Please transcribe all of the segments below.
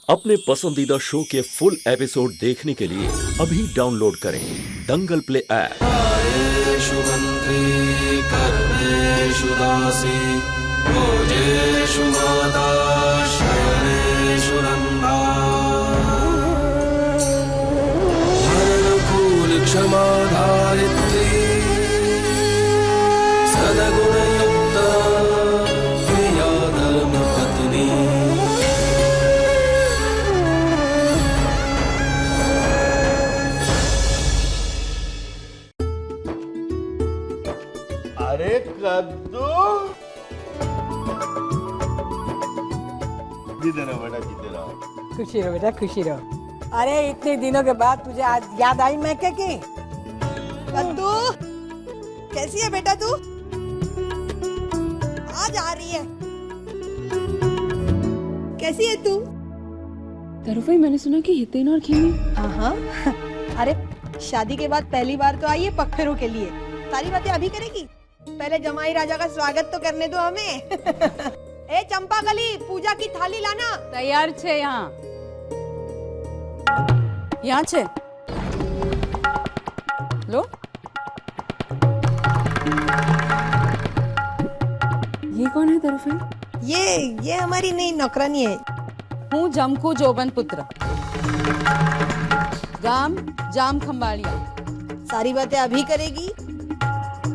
अपने पसंदीदा शो के फुल एपिसोड देखने के लिए अभी डाउनलोड करें दंगल प्ले ऐप। आयेषु मंत्री कर्मेषु दासी भोजेषु माता शयनेषु नंदा हरणकुल क्षमा धारित्री सद्गुणयुक्ता प्रिया धर्मपत्नी। अरे कद्दू जीते रहो बेटा, जीते रहो। खुशी रहो बेटा, खुशी रहो। अरे इतने दिनों के बाद तुझे आज याद आई मैं क्या की? कद्दू कैसी है बेटा तू? आज आ रही है, कैसी है तू? तरुफई, मैंने सुना कि हितेन और खेमी। हाँ अरे शादी के बाद पहली बार तो आई है पगफेरों के लिए। सारी बातें अभी करेगी, पहले जमाई राजा का स्वागत तो करने दो हमें। ए चंपा कली, पूजा की थाली लाना। तैयार छे यहाँ छे लो। ये कौन है तरुफई? ये हमारी नई नौकरानी है। हूँ जमकू जोबन पुत्र, गाम जाम खंबालिया। सारी बातें अभी करेगी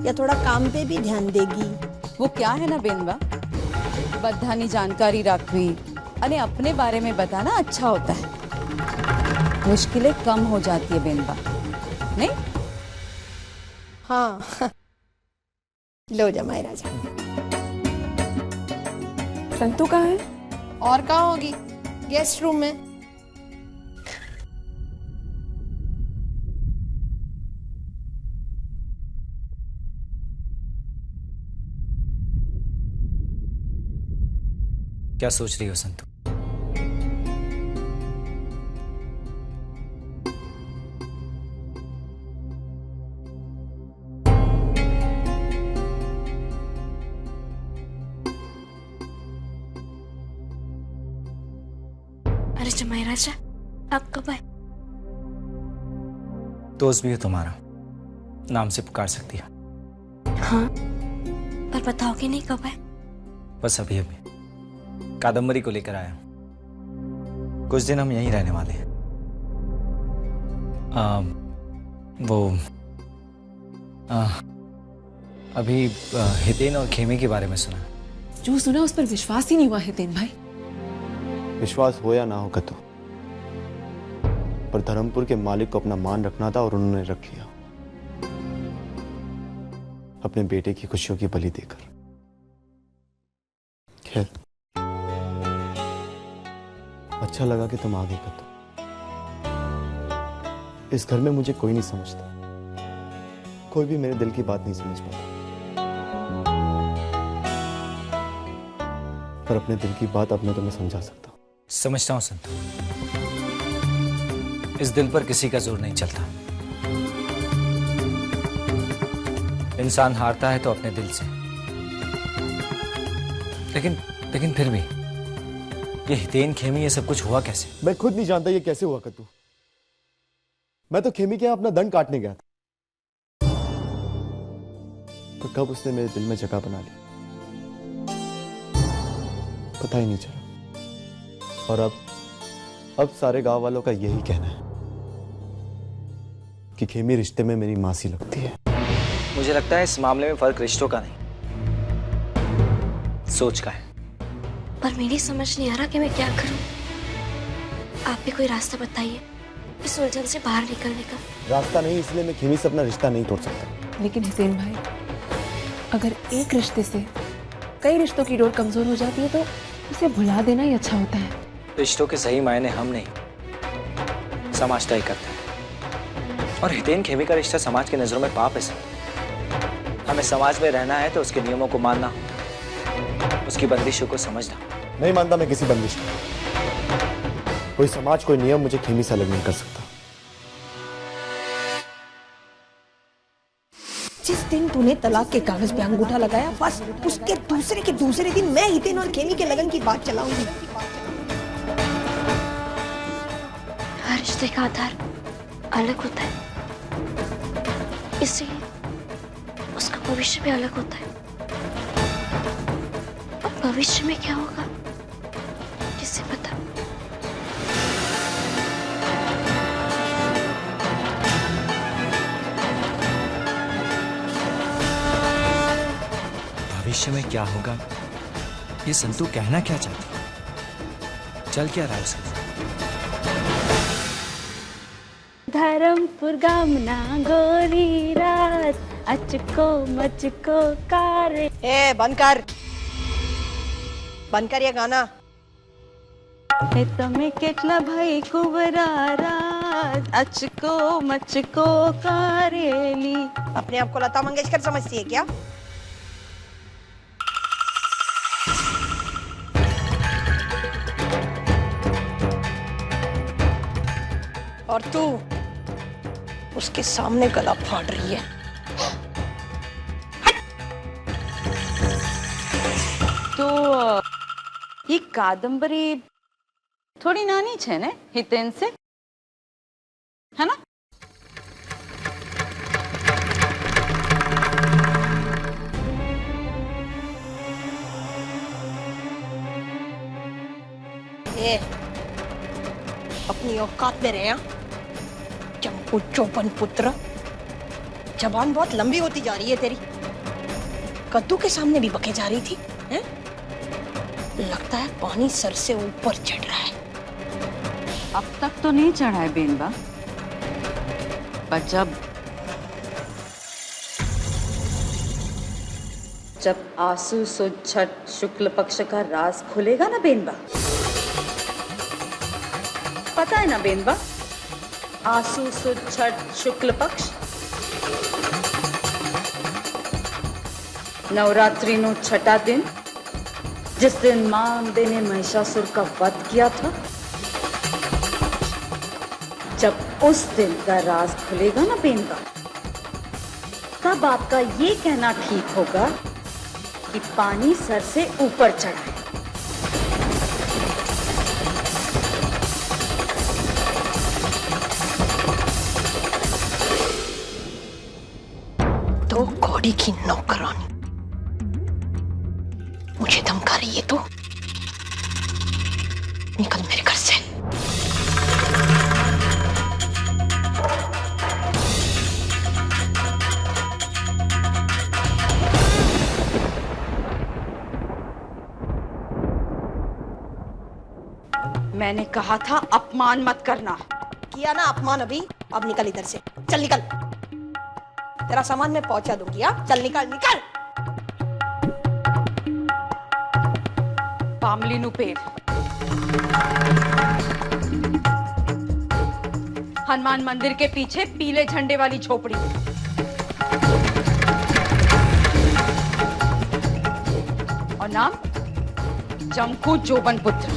या थोड़ा काम पे भी ध्यान देगी? वो क्या है ना बेनबा, बधानी जानकारी रखवी अने अपने बारे में बताना अच्छा होता है। मुश्किलें कम हो जाती है बेनबा, नहीं? हाँ लो जमाई राजा। संतू कहाँ है? और कहाँ होगी? गेस्ट रूम में। क्या सोच रही हो संतू? अरे जमाई राजा, आप कब आए? दोस्त भी है तुम्हारा, नाम से पुकार सकती है। हाँ, पर बताओगे नहीं कब आए? बस अभी अभी कादम्बरी को लेकर आया हूं। कुछ दिन हम यहीं रहने वाले हैं। अभी हितेन और खेमी के बारे में सुना। जो सुना उस पर विश्वास ही नहीं हुआ हितेन भाई। विश्वास हो या ना हो कद्दू, पर धर्मपुर के मालिक को अपना मान रखना था और उन्होंने रख लिया, अपने बेटे की खुशियों की बलि देकर। खैर, अच्छा लगा कि तुम आ गए कद्दू। इस घर में मुझे कोई नहीं समझता, कोई भी मेरे दिल की बात नहीं समझ पाता, पर अपने दिल की बात अपने तो मैं समझा सकता हूं। समझता हूं संतू, इस दिल पर किसी का जोर नहीं चलता। इंसान हारता है तो अपने दिल से, लेकिन फिर भी ये हितेन खेमी ये सब कुछ हुआ कैसे? मैं खुद नहीं जानता ये कैसे हुआ कद्दू। मैं तो खेमी के यहां अपना दंड काटने गया था, तो कब उसने मेरे दिल में जगह बना ली पता ही नहीं चला। और अब सारे गांव वालों का यही कहना है कि खेमी रिश्ते में मेरी मासी लगती है। मुझे लगता है इस मामले में फर्क रिश्तों का नहीं, सोच का है। पर मेरी समझ नहीं आ रहा कि मैं क्या करूं। आप भी कोई रास्ता बताइए इस उलझन से बाहर निकलने का। रास्ता नहीं, इसलिए मैं खेमी से अपना रिश्ता नहीं तोड़ सकता। लेकिन हितेन भाई, अगर एक रिश्ते से कई रिश्तों की डोर कमजोर हो जाती है तो उसे भुला देना ही अच्छा होता है। रिश्तों के सही मायने हम नहीं, समाज तय करता है। और हितेन खेमी का रिश्ता समाज की नजरों में पाप है सर। हमें समाज में रहना है तो उसके नियमों को मानना, उसकी बंदिशों को समझना। नहीं मानता मैं किसी बंदिश को। कोई समाज, कोई नियम मुझे खेमी से अलग नहीं कर सकता। जिस दिन तूने तलाक के कागज पे अंगूठा लगाया, बस उसके दूसरे दिन मैं हितेन और खेमी के लगन की बात चलाऊंगी। रिश्ते का आधार अलग होता है, इसलिए उसका भविष्य भी अलग होता है। और भविष्य में क्या होगा किसे पता। भविष्य में क्या होगा ये संतू कहना क्या चाहती है? चल क्या रहा है उसके? धर्मपुर गामना गोरी रात अचको मचको कारे। ए बंद कर ये गाना। हे तमे केटला भाई कुबरा रात अचको मचको कारेली। अपने आप को लता मंगेशकर समझती है क्या? और तू उसके सामने गला फाड़ रही है। तो ये कादम्बरी थोड़ी नानी छे ने हितेन से, है ना? ए, अपनी औकात में रहे चंपू चौपन पुत्र। जबान बहुत लंबी होती जा रही है तेरी। कद्दू के सामने भी बके जा रही थी, हैं? लगता है पानी सर से ऊपर चढ़ रहा है। अब तक तो नहीं चढ़ा है बेनबा, पर जब आसू सुद छठ शुक्ल पक्ष का राज खुलेगा ना बेनबा, पता है ना बेनबा, आसू सुद छठ शुक्ल पक्ष नवरात्रि नो छठा दिन, जिस दिन मां अम्बे ने महिषासुर का वध किया था। जब उस दिन का राज खुलेगा ना बेनबा, तब आपका ये कहना ठीक होगा कि पानी सर से ऊपर चढ़ा है। तो घोड़ी की नौकरानी मुझे धमका रही है तू? निकल मेरे घर से। मैंने कहा था अपमान मत करना। किया ना अपमान अभी, अब निकल इधर से। चल निकल, तेरा सामान मैं पहुंचा दूंगी। हाँ चल निकल निकल। पामलीनु पेड़, हनुमान मंदिर के पीछे पीले झंडे वाली झोपड़ी। और नाम जमकू जोबन पुत्र।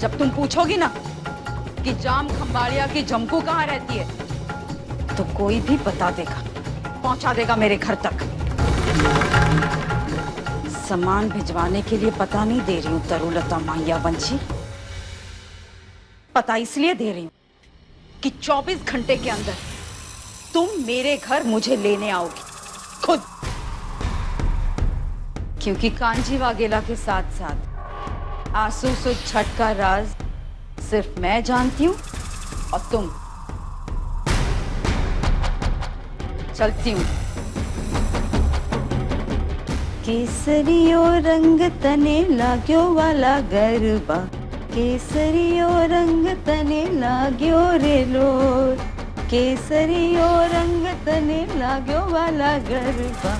जब तुम पूछोगी ना कि जाम खंबाड़िया की जमकू कहाँ रहती है, तो कोई भी बता देगा, पहुंचा देगा मेरे घर तक। सामान भिजवाने के लिए पता नहीं दे रही हूँ तरुलता माया वंशी, पता इसलिए दे रही हूँ कि 24 घंटे के अंदर तुम मेरे घर मुझे लेने आओगी खुद। क्योंकि कांजी वाघेला के साथ साथ आंसू सुद छठ का राज सिर्फ मैं जानती हूँ और तुम। चलती हूँ। केसरियो रंग तने लाग्यो वाला गरबा, केसरियो रंग तने लाग्यो रे लोर, केसरियो रंग तने लाग्यो वाला गरबा।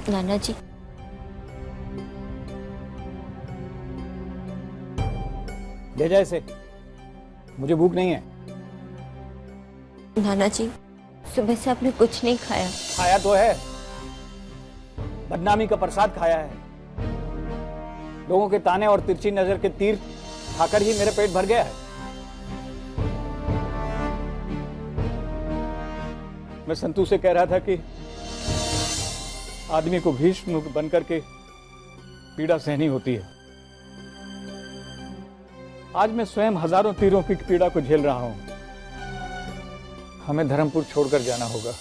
नाना जी, ले जा इसे, मुझे भूख नहीं है। नाना जी, सुबह से आपने कुछ नहीं खाया। खाया तो है, बदनामी का प्रसाद खाया है। लोगों के ताने और तिरछी नजर के तीर खाकर ही मेरा पेट भर गया है। मैं संतू से कह रहा था कि आदमी को भीष्म बनकर के पीड़ा सहनी होती है। आज मैं स्वयं हजारों तीरों की पीड़ा को झेल रहा हूं। हमें धर्मपुर छोड़कर जाना होगा।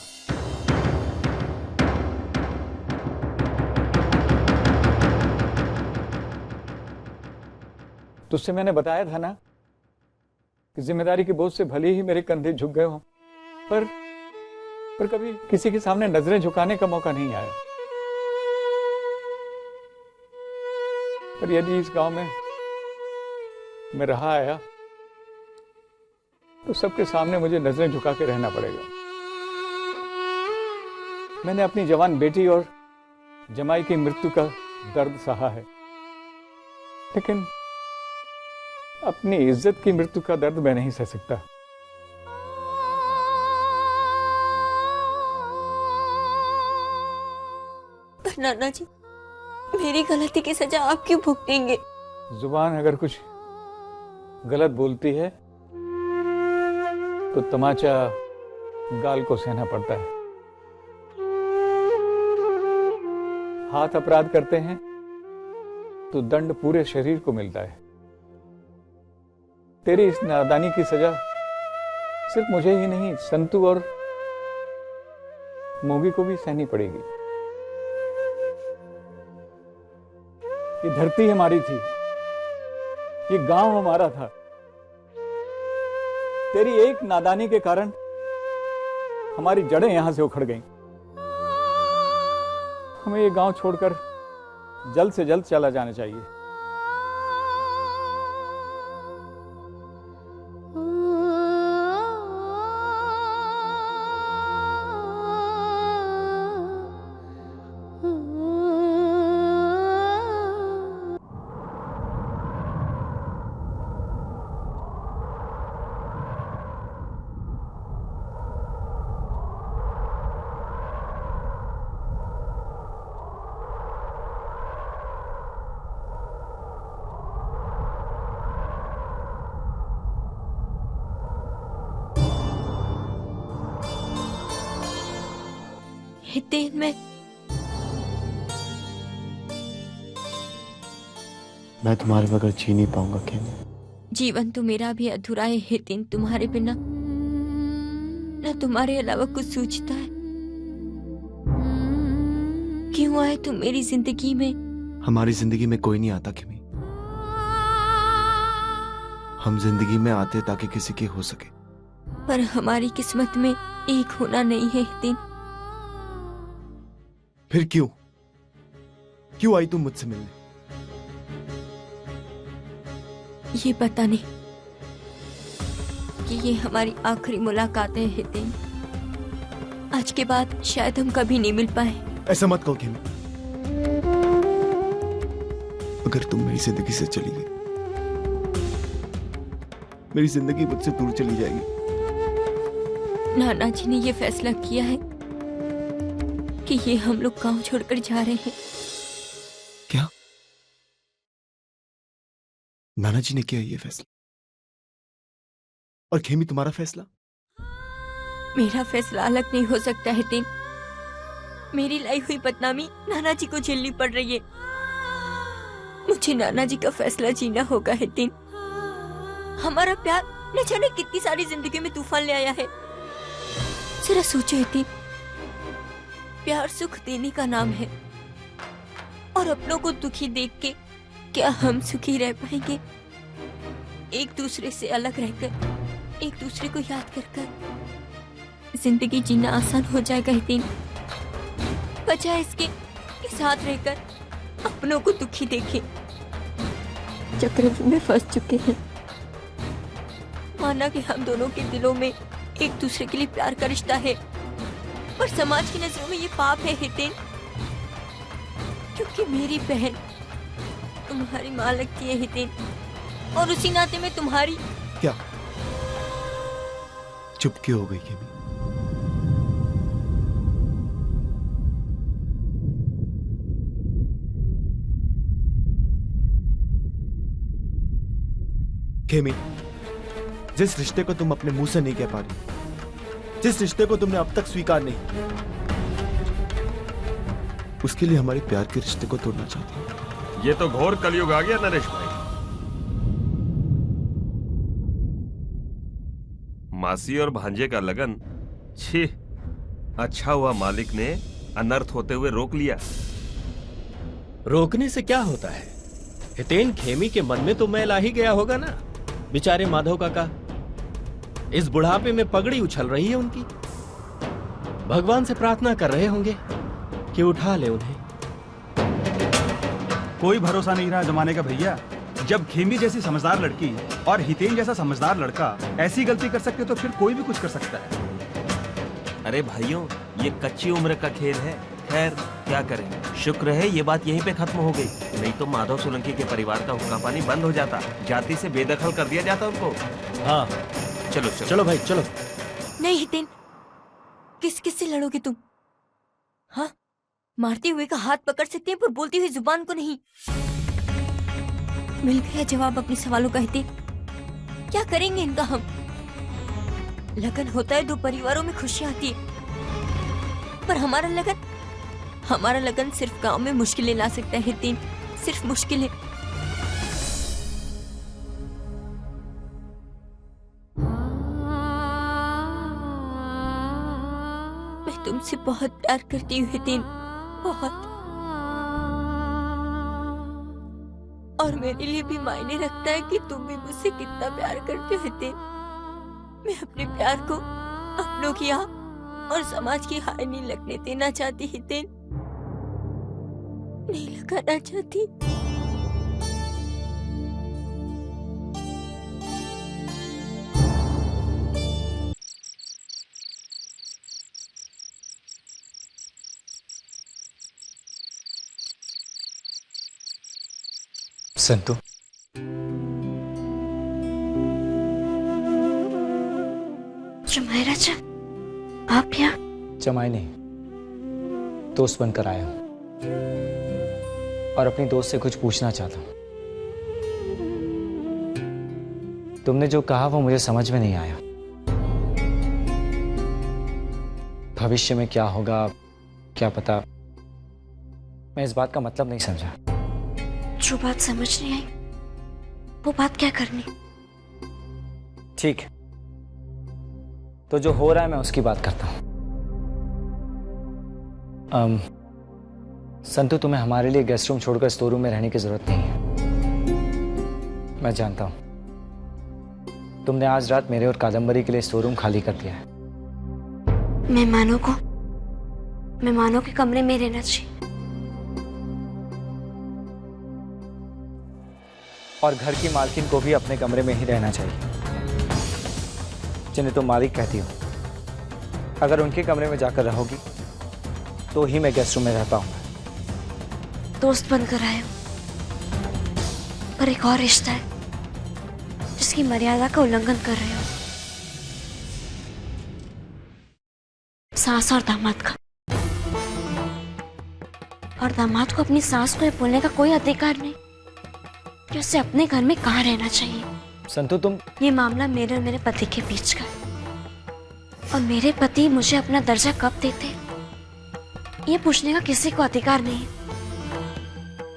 तुझसे मैंने बताया था ना कि जिम्मेदारी के बोझ से भले ही मेरे कंधे झुक गए हों, पर कभी किसी के सामने नजरें झुकाने का मौका नहीं आया। पर यदि इस गांव में मैं रहा आया तो सबके सामने मुझे नजरें झुका के रहना पड़ेगा। मैंने अपनी जवान बेटी और जमाई की मृत्यु का दर्द सहा है, लेकिन अपनी इज्जत की मृत्यु का दर्द मैं नहीं सह सकता। पर नाना जी, मेरी गलती की सजा आप क्यों भुगतेंगे? जुबान अगर कुछ गलत बोलती है तो तमाचा गाल को सहना पड़ता है। हाथ अपराध करते हैं तो दंड पूरे शरीर को मिलता है। तेरी इस नादानी की सजा सिर्फ मुझे ही नहीं, संतू और मोगी को भी सहनी पड़ेगी। ये धरती हमारी थी, ये गांव हमारा था। तेरी एक नादानी के कारण हमारी जड़ें यहां से उखड़ गईं। हमें ये गांव छोड़कर जल्द से जल्द चला जाना चाहिए। हितेन, मैं तुम्हारे बगैर जी नहीं पाऊंगा खेमी। जीवन तो मेरा भी अधूरा है हितेन। तुम्हारे बिना न तुम्हारे अलावा कुछ सूझता है। क्यों आए तुम मेरी जिंदगी में? हमारी जिंदगी में कोई नहीं आता खेमी। हम जिंदगी में आते ताकि किसी की हो सके, पर हमारी किस्मत में एक होना नहीं है हितेन। फिर क्यों आई तुम मुझसे मिलने? ये पता नहीं कि ये हमारी आखिरी मुलाकात है हितेन। आज के बाद शायद हम कभी नहीं मिल पाए। ऐसा मत कहो खेमी। अगर तुम मेरी जिंदगी से चली गई, मेरी जिंदगी मुझसे दूर चली जाएगी। नाना जी ने ये फैसला किया है कि ये हम लोग गांव छोड़कर जा रहे हैं। क्या? नाना जी ने किया ये फैसला? और खेमी तुम्हारा फैसला? मेरा फैसला अलग नहीं हो सकता है हितेन। मेरी लाई हुई बदनामी नाना जी को झेलनी पड़ रही है। मुझे नाना जी का फैसला जीना होगा हितेन। हमारा प्यार न जाने कितनी सारी जिंदगी में तूफान ले आया है। जरा सोचो हितेन, प्यार सुख देने का नाम है, और अपनों को दुखी देख के क्या हम सुखी रह पाएंगे? एक दूसरे से अलग रहकर, एक दूसरे को याद कर कर जिंदगी जीना आसान हो जाएगा हितेन, बजाय इसके कि साथ रहकर अपनों को दुखी देखें। चक्रव्यूह में फंस चुके हैं। माना कि हम दोनों के दिलों में एक दूसरे के लिए प्यार का रिश्ता है, पर समाज की नजरों में ये पाप है हितेन। क्योंकि मेरी बहन तुम्हारी माँ लगती है हितेन, और उसी नाते में तुम्हारी। क्या चुप क्यों हो गई केमी? केमी, जिस रिश्ते को तुम अपने मुंह से नहीं कह पा रही, जिस रिश्ते को तुमने अब तक स्वीकार नहीं, उसके लिए हमारे प्यार के रिश्ते को तोड़ना चाहती हो। ये तो घोर कलयुग आ गया नरेश भाई। मासी और भांजे का लगन, छी, अच्छा हुआ मालिक ने अनर्थ होते हुए रोक लिया। रोकने से क्या होता है? हितेन खेमी के मन में तो मैल आ ही गया होगा ना। बेचारे माधव काका इस बुढ़ापे में पगड़ी उछल रही है उनकी, भगवान से प्रार्थना कर रहे होंगे कि उठा ले उन्हें। कोई भरोसा नहीं रहा जमाने का भैया। जब खेमी जैसी समझदार लड़की और हितेन जैसा समझदार लड़का ऐसी गलती कर सकते तो फिर कोई भी कुछ कर सकता है। अरे भाइयों, ये कच्ची उम्र का खेल है। खैर क्या करें, शुक्र है ये बात यहीं पे खत्म हो गई, नहीं तो माधव सोलंकी के परिवार का हुक्का पानी बंद हो जाता, जाति से बेदखल कर दिया जाता उनको। हाँ चलो चलो भाई चलो। नहीं हितेन, किस किस से लड़ोगे तुम? हाँ, मारते हुए का हाथ पकड़ सकते हैं पर बोलती हुई जुबान को नहीं। मिल गया जवाब अपने सवालों का हितेन। क्या करेंगे इनका हम? लगन होता है, दो परिवारों में खुशियां आती है, पर हमारा लगन सिर्फ गांव में मुश्किलें ला सकता है हितेन, सिर्फ मुश्किलें। मैं तुमसे बहुत प्यार करती हूँ हितेन, बहुत। और मेरे लिए भी मायने रखता है कि तुम भी मुझसे कितना प्यार करते हो हितेन। मैं अपने प्यार को अपनों की आह और समाज की हाय नहीं लगने देना चाहती हितेन, नहीं लगाना चाहती। संतु, जमाई राजा, आप यहाँ? जमाई नहीं, दोस्त बनकर आया हूं और अपनी दोस्त से कुछ पूछना चाहता हूं। तुमने जो कहा वो मुझे समझ में नहीं आया। भविष्य में क्या होगा क्या पता, मैं इस बात का मतलब नहीं समझा। जो बात समझ नहीं आई वो बात क्या करनी? ठीक, तो जो हो रहा है मैं उसकी बात करता हूं। संतु, तुम्हें हमारे लिए गेस्ट रूम छोड़कर स्टोर रूम में रहने की जरूरत नहीं है। मैं जानता हूं तुमने आज रात मेरे और कादम्बरी के लिए स्टोर रूम खाली कर दिया है। मेहमानों के कमरे में रहना चाहिए, और घर की मालकिन को भी अपने कमरे में ही रहना चाहिए, जिन्हें तुम मालिक कहती हो। अगर उनके कमरे में जाकर रहोगी तो ही मैं गेस्ट रूम में रह पाऊंगा। दोस्त बनकर आए हो, पर एक और रिश्ता है जिसकी मर्यादा का उल्लंघन कर रहे हो। सास और दामाद का। और दामाद को अपनी सास को बोलने का कोई अधिकार नहीं कि उसे अपने घर में कहाँ रहना चाहिए। संतु, तुम, ये मामला मेरे और मेरे पति के बीच का, और मेरे पति मुझे अपना दर्जा कब देते ये पूछने का किसी को अधिकार नहीं है।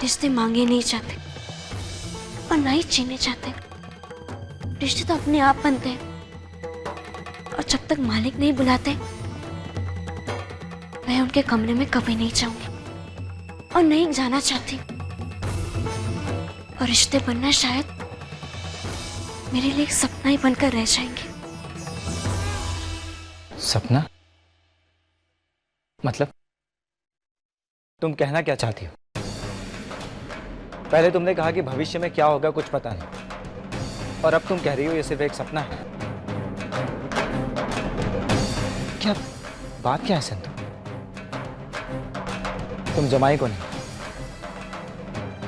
रिश्ते मांगे नहीं जाते और ना ही छीने जाते। रिश्ते तो अपने आप बनते हैं, और जब तक मालिक नहीं बुलाते मैं उनके कमरे में कभी नहीं जाऊंगी और नहीं जाना चाहती। और रिश्ते बनना शायद मेरे लिए एक सपना ही बनकर रह जाएंगे। सपना? मतलब तुम कहना क्या चाहती हो? पहले तुमने कहा कि भविष्य में क्या होगा कुछ पता नहीं, और अब तुम कह रही हो ये सिर्फ एक सपना है। क्या बात क्या है संतु? तुम जमाई को नहीं,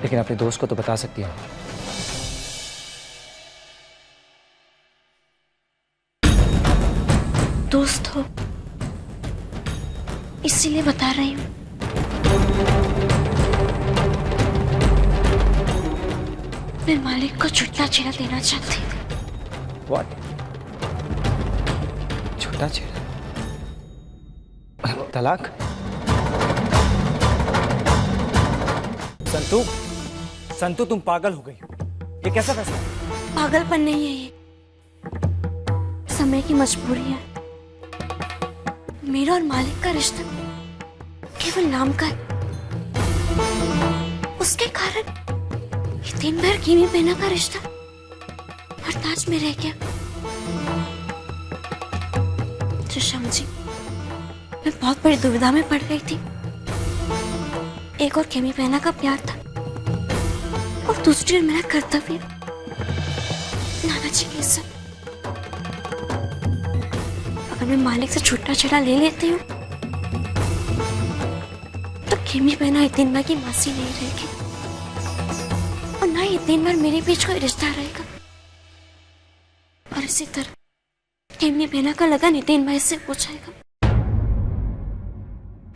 लेकिन अपने दोस्त को तो बता सकती है। दोस्त हो इसीलिए बता रही हूँ। मैं मालिक को छुट्टा छेड़ा देना चाहती थी। What? छुट्टा छेड़ा? तलाक? संतू, संतू तुम पागल हो गई हो। ये कैसा फैसला? पागलपन नहीं है ये, समय की मजबूरी है। मेरा और मालिक का रिश्ता केवल नाम का है। उसके कारण ये दिन भर कीमी पहना का रिश्ता हरताज में रह गया। शशांक जी, मैं बहुत बड़ी दुविधा में पड़ गई थी। एक और केमी पहना का प्यार था और दूसरी ओर मेरा कर्तव्य, नाना जी की इज्जत। अगर मैं मालिक से छुट्टा छेड़ा ले लेती हूँ तो केमी पहना यतीन भाई की मासी नहीं रहेगी और ना ही यतीन भाई मेरे बीच कोई रिश्ता रहेगा। और इसी तरह केमी पहना का लगन यतीन भाई से पूछेगा।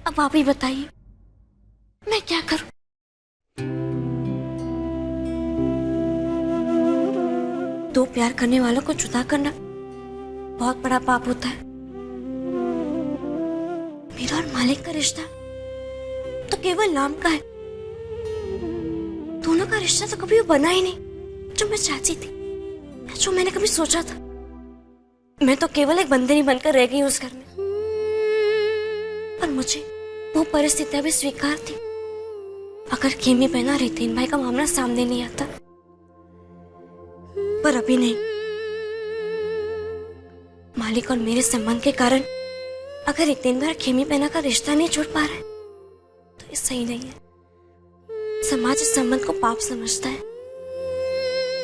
अब आप ही बताइए मैं क्या करूं? दो प्यार करने वालों को जुदा करना बहुत बड़ा पाप होता है। मेरा और मालिक का रिश्ता तो केवल नाम का है। दोनों का रिश्ता तो कभी वो बना ही नहीं जो मैं चाहती थी, जो मैंने कभी सोचा था। मैं तो केवल एक बंदरी बनकर रह गई उस घर में। पर मुझे वो परिस्थितियां भी स्वीकार थी। अगर केमी पहना रितेन भाई का मामला सामने नहीं आता, पर अभी नहीं। मालिक और मेरे संबंध के कारण अगर रितेन भाई खेमी पहना का रिश्ता नहीं जुड़ पा रहा है तो ये सही नहीं है। समाज इस संबंध को पाप समझता है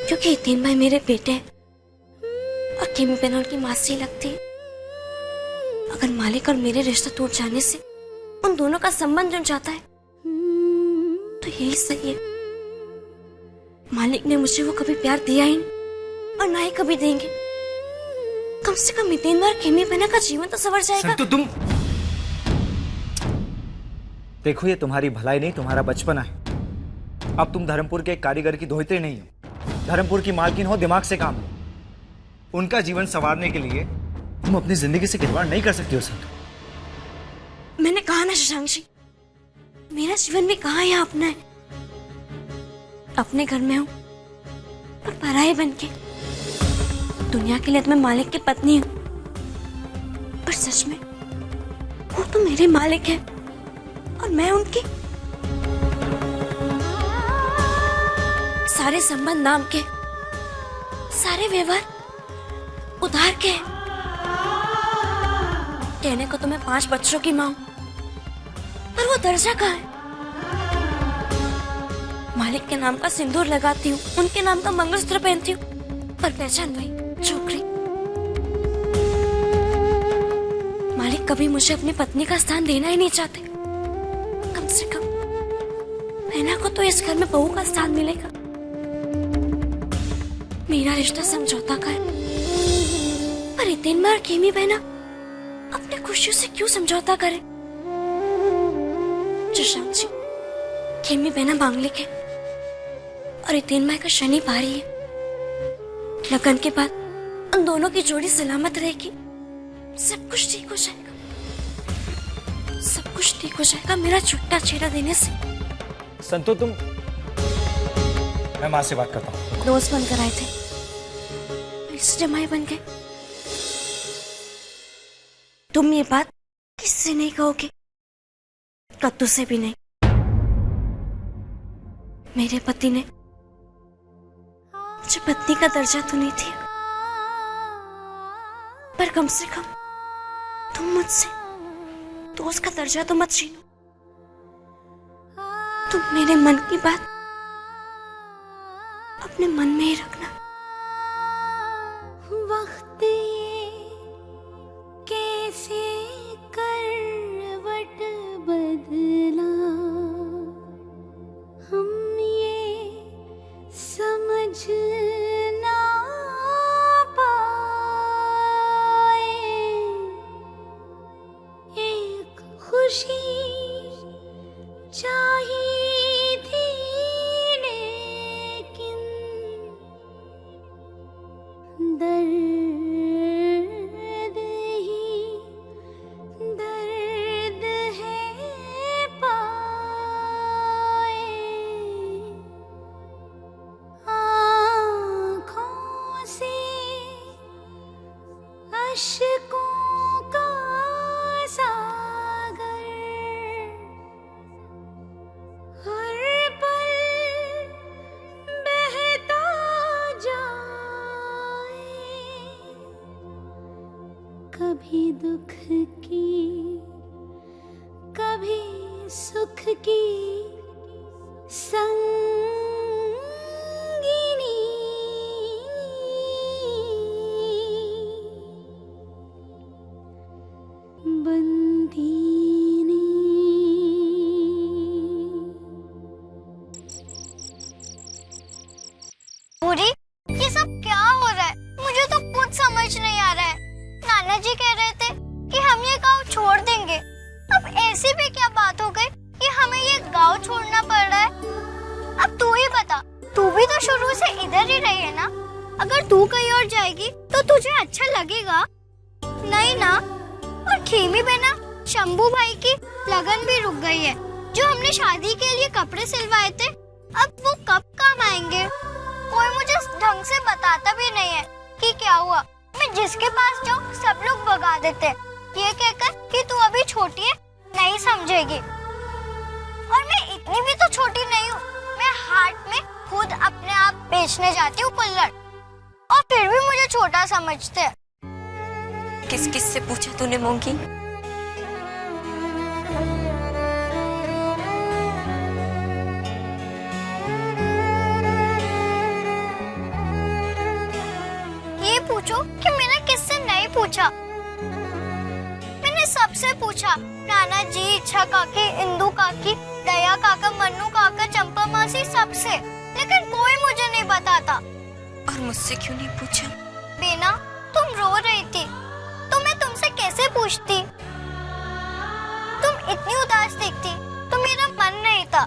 क्योंकि रितेन भाई मेरे बेटे हैं और खेमी पहना उनकी मासी लगती है। अगर मालिक और मेरे रिश्ता टूट जाने से उन दोनों का संबंध जुड़ जाता है तो यही सही है। मालिक ने मुझे वो कभी प्यार दिया ही नहीं और ना ही कभी देंगे। कम से कम इतनी बार खेमी पहना का जीवन तो सवर जाएगा। तो तुम देखो, ये तुम्हारी भलाई नहीं, तुम्हारा बचपना है। अब तुम धर्मपुर के एक कारीगर की धोइत्री नहीं हो, धर्मपुर की मालकिन हो। दिमाग से काम लो। उनका जीवन संवारने के लिए तुम अपनी जिंदगी से खिलवाड़ नहीं कर सकती हो संतु। मैंने कहा ना शशांक जी, मेरा जीवन भी कहाँ यहाँ अपना है। अपने घर में हूँ पर पराये बन के। दुनिया के लिए तो मैं मालिक की पत्नी हूँ पर सच में वो तो मेरे मालिक है और मैं उनकी। सारे संबंध नाम के, सारे व्यवहार उधार के। कहने को तो मैं 5 बच्चों की माँ हूं, पर वो दर्जा कहाँ है? मालिक के नाम का सिंदूर लगाती हूँ, उनके नाम का मंगलसूत्र पहनती हूँ, पर पहचान वही छोकरी। मालिक कभी मुझे अपनी पत्नी का स्थान देना ही नहीं चाहते। कम से कम मैना को तो इस घर में बहू का स्थान मिलेगा। मेरा रिश्ता समझौता का है, पर इतनी बार खेमी बहना अपने खुशियों से क्यों समझौता करे? शशांक जी, खेमी बहना मांगलिक है और इतनी माह का शनि भारी है। लगन के बाद उन दोनों की जोड़ी सलामत रहेगी। सब कुछ ठीक हो जाएगा, सब कुछ ठीक हो जाएगा मेरा छुट्टा छेड़ा देने से। संतु, तुम, मैं माँ से बात करता हूँ। दोस्त बनकर आए थे, जमाई बन गए। तुम ये बात किससे नहीं कहोगे? कद्दू से भी नहीं। मेरे पति ने मुझे पत्नी का दर्जा तो नहीं दिया, पर कम से कम तुम मुझसे दोस्त का दर्जा तो मत छीनो। तुम मेरे मन की बात अपने मन में ही रखना। वक्त ये कैसे करवट बदला, हम ये खुशी चाहिए थी लेकिन दर्द ही दर्द है पाए आँखों से अश्कों का सागर हर पल बहता जाए कभी दुख की कभी सुख की संगिनी बंदीनी। पूरी ये सब क्या हो रहा है? मुझे तो कुछ समझ नहीं आ रहा है। नाना जी कह रहे थे कि हम ये गांव छोड़ देंगे। अब ऐसी भी क्या बात हो गई कि हमें ये गांव छोड़ना पड़ रहा है? अब तू ही बता, तू भी तो शुरू से इधर ही रही है ना? अगर तू कहीं और जाएगी तो तुझे अच्छा लगेगा? नहीं ना? और खेमी बिना शंभू भाई की लगन भी रुक गई है। जो हमने शादी के लिए कपड़े सिलवाए थे, अब वो कब काम आएंगे? कोई मुझे ढंग से बताता भी नहीं है कि क्या हुआ। मैं जिसके पास जाऊँ सब लोग भगा देते, ये कहकर कि तू अभी छोटी है, नहीं समझेगी। और मैं इतनी भी तो छोटी नहीं हूँ। मैं हाट में खुद अपने आप बेचने जाती हूँ कुल्हड़, और फिर भी मुझे छोटा समझते हैं। किस किस से पूछा तूने मोंगी? ये पूछो कि मैंने किससे नहीं पूछा। मैंने सबसे पूछा, नाना जी, इच्छा काकी, इंदु काकी, दया काका, मन्नू काका, चंपा मासी, सबसे, लेकिन कोई मुझे नहीं बताता। और मुझसे क्यों नहीं पूछा? बेना, तुम रो रही थी, तो मैं तुमसे कैसे पूछती? तुम इतनी उदास दिखती तो मेरा मन नहीं था।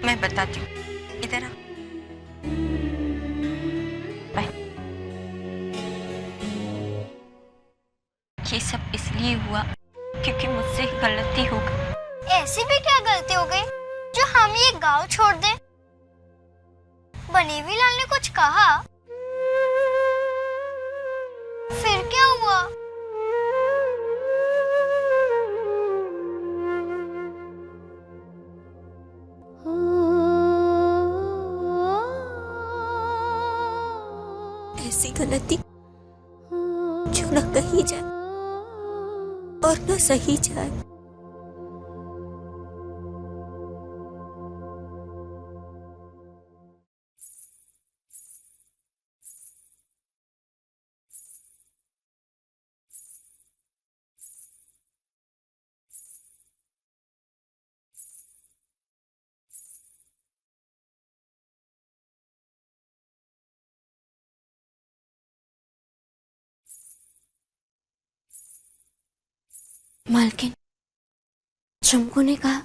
मैं बताती हूँ, इधर आ। ये सब इसलिए हुआ क्योंकि मुझसे गलती हो गई। ऐसी भी क्या गलती हो गई जो हम ये गांव छोड़ दें? बनेवी लाल ने कुछ कहा? फिर क्या हुआ? ऐसी गलती जो न कही जाए और न सही जाए। मालकिन, चंपू ने कहा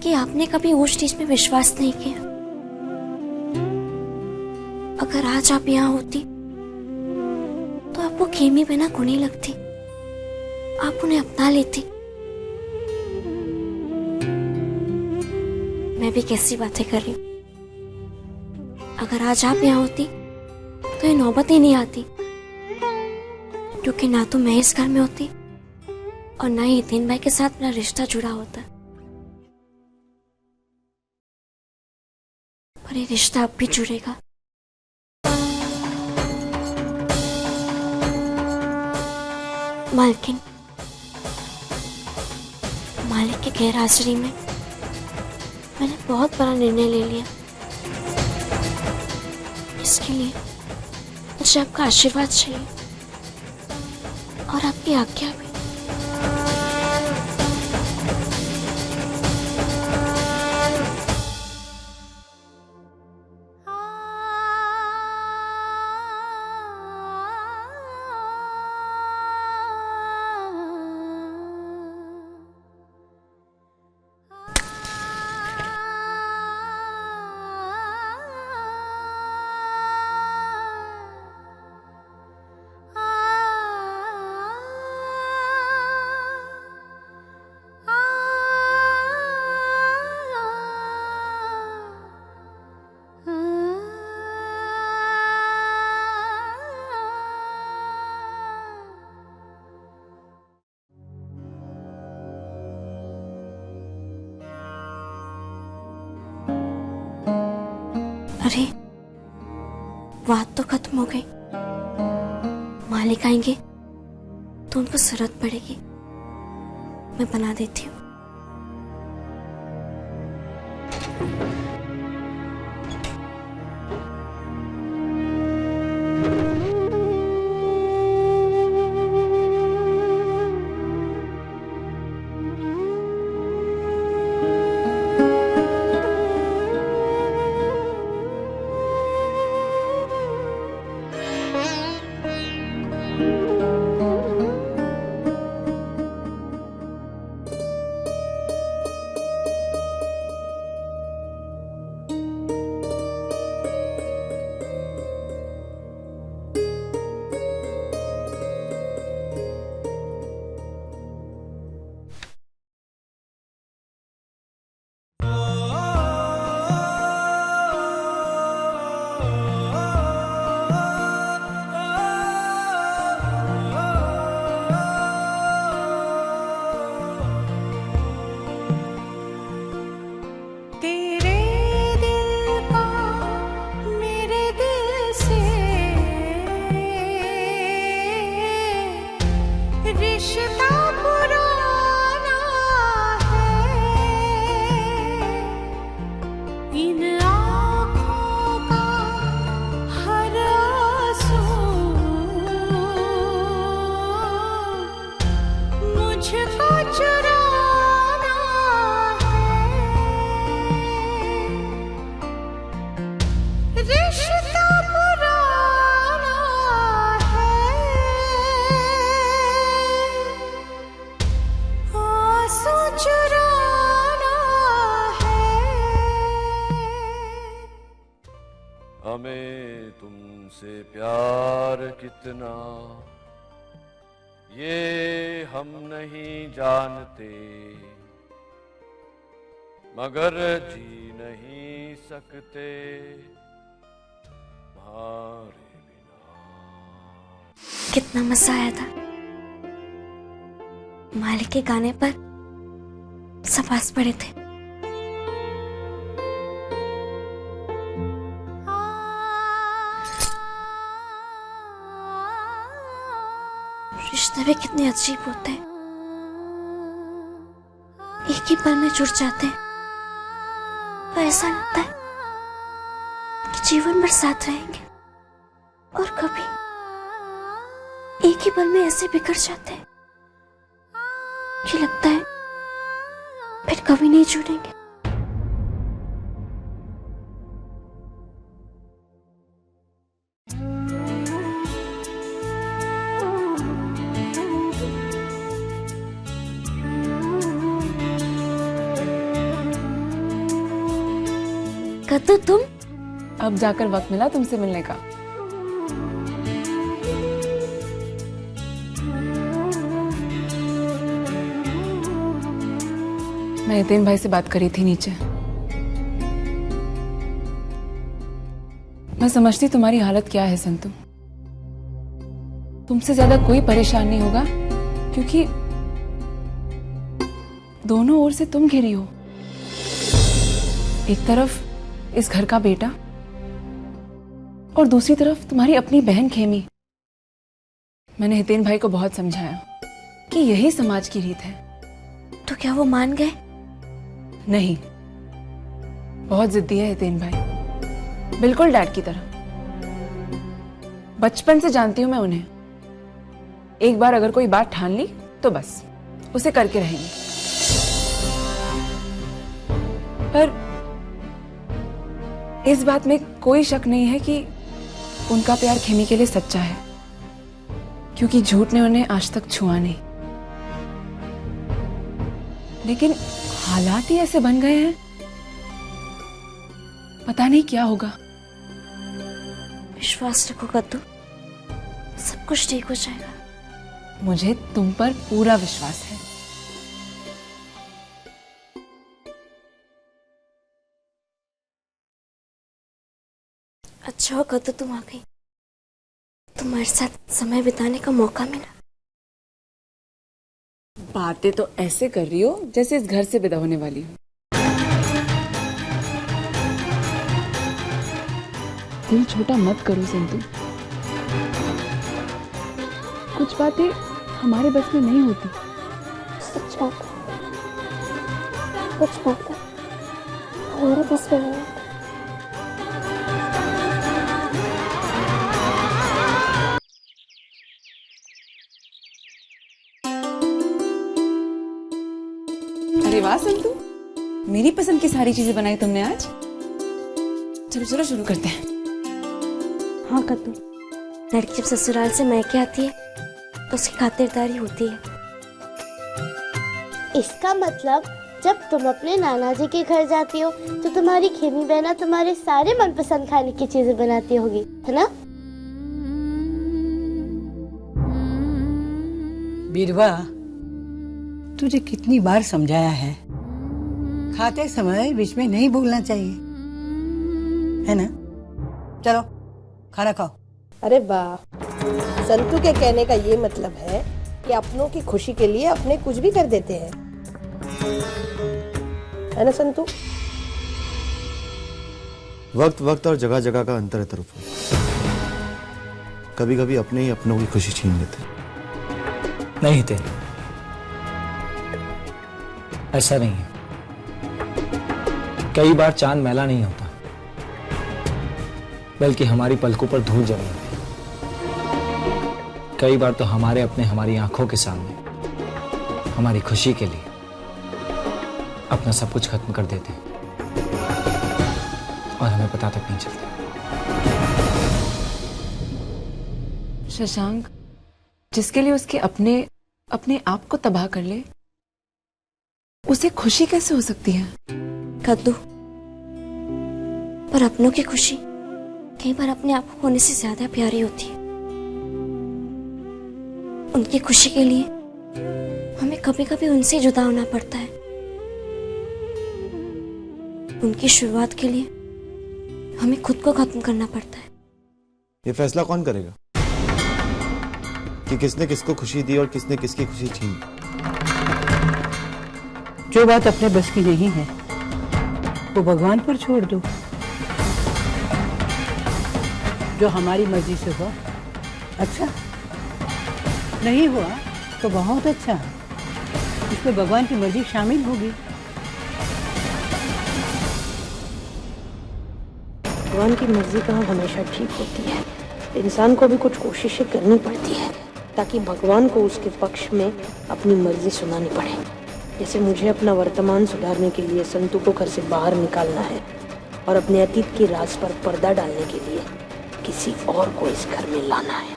कि आपने कभी ऊंच नीच में विश्वास नहीं किया। अगर आज आप यहाँ होती तो आपको खेमी बिना गुणी लगती, आप उन्हें अपना लेती। मैं भी कैसी बातें कर रही हूँ। अगर आज आप यहाँ होती तो ये नौबत ही नहीं आती, क्योंकि ना तो मैं इस घर में होती और ना ही हितेन भाई के साथ मेरा रिश्ता जुड़ा होता। पर ये रिश्ता अब भी जुड़ेगा। मालकिन, मालिक के गैर हाजिरी में मैंने बहुत बड़ा निर्णय ले लिया। इसके लिए मुझे आपका आशीर्वाद चाहिए और आपकी आज्ञा भी। अरे बात तो खत्म हो गई। मालिक आएंगे तो उनको जरूरत पड़ेगी। मैं बना देती हूँ। हमें तुमसे प्यार कितना ये हम नहीं जानते, मगर जी नहीं सकते तुम्हारे बिना। कितना मजा आया था। मालिक के गाने पर सब हंस पड़े थे। रिश्ते भी कितने अजीब होते हैं, एक ही पल में जुड़ जाते हैं और ऐसा लगता है कि जीवन भर साथ रहेंगे, और कभी एक ही पल में ऐसे बिखर जाते हैं कि लगता है फिर कभी नहीं जुड़ेंगे। कद्दू तुम? अब जाकर वक्त मिला तुमसे मिलने का। मैं हितेन भाई से बात करी थी नीचे। मैं समझती तुम्हारी हालत क्या है संतु। तुमसे ज्यादा कोई परेशान नहीं होगा, क्योंकि दोनों ओर से तुम घिरी हो। एक तरफ इस घर का बेटा और दूसरी तरफ तुम्हारी अपनी बहन खेमी। मैंने हितेन भाई को बहुत समझाया कि यही समाज की रीत है। तो क्या वो मान गए? नहीं, बहुत जिद्दी है हितेन भाई, बिल्कुल डैड की तरह। बचपन से जानती हूं मैं उन्हें। एक बार अगर कोई बात ठान ली तो बस उसे करके रहेंगे। पर इस बात में कोई शक नहीं है कि उनका प्यार खेमी के लिए सच्चा है, क्योंकि झूठ ने उन्हें आज तक छुआ नहीं। लेकिन हालात ही ऐसे बन गए हैं, पता नहीं क्या होगा। विश्वास रखो कद्दू, सब कुछ ठीक हो जाएगा। मुझे तुम पर पूरा विश्वास है। अच्छा हो कद्दू तुम आ गई, तुम्हारे साथ समय बिताने का मौका मिला। बातें तो ऐसे कर रही हो जैसे इस घर से विदा होने वाली हो। दिल छोटा मत करो संतू। कुछ बातें हमारे बस में नहीं होती। सच बात है, कुछ बातें हमारे बस में नहीं होती। अरे वाह संतू, मेरी पसंद की सारी चीजें बनाई तुमने आज। चलो चलो शुरू करते हैं। हाँ कद्दू, लड़की जब ससुराल से मैके आती है तो उसकी खातिरदारी होती है। इसका मतलब जब तुम अपने नाना जी के घर जाती हो तो तुम्हारी खेमी बहना तुम्हारे सारे मनपसंद खाने की चीजें बनाती होगी, है ना? बीरवा, तुझे कितनी बार समझाया है, खाते समय बीच में नहीं बोलना चाहिए, है ना? चलो खाना खाओ। अरे वाह, संतू के कहने का ये मतलब है कि अपनों की खुशी के लिए अपने कुछ भी कर देते हैं, है ना संतू? वक्त वक्त और जगह जगह का अंतर है तरफ। कभी कभी अपने ही अपनों की खुशी छीन लेते हैं। नहीं हितेन, ऐसा नहीं है। कई बार चांद मैला नहीं होता, बल्कि हमारी पलकों पर धूल जमी होती है। कई बार तो हमारे अपने हमारी आंखों के सामने हमारी खुशी के लिए अपना सब कुछ खत्म कर देते हैं और हमें पता तक नहीं चलता। शशांक, जिसके लिए उसके अपने आप को तबाह कर ले, उसे खुशी कैसे हो सकती है? कद्दू, पर अपनों की खुशी कई बार अपने आप को होने से ज्यादा प्यारी होती है। उनकी खुशी के लिए हमें कभी कभी उनसे जुदा होना पड़ता है। उनकी शुरुआत के लिए हमें खुद को खत्म करना पड़ता है। ये फैसला कौन करेगा कि किसने किसको खुशी दी और किसने किसकी खुशी छीनी? जो बात अपने बस की नहीं है वो भगवान पर छोड़ दो। जो हमारी मर्जी से हुआ अच्छा, नहीं हुआ तो बहुत अच्छा, इसमें भगवान की मर्जी शामिल होगी। भगवान की मर्जी कहाँ हमेशा ठीक होती है। इंसान को भी कुछ कोशिशें करनी पड़ती है ताकि भगवान को उसके पक्ष में अपनी मर्जी सुनानी पड़े। जैसे मुझे अपना वर्तमान सुधारने के लिए संतू को घर से बाहर निकालना है और अपने अतीत के राज पर पर्दा डालने के लिए किसी और को इस घर में लाना है।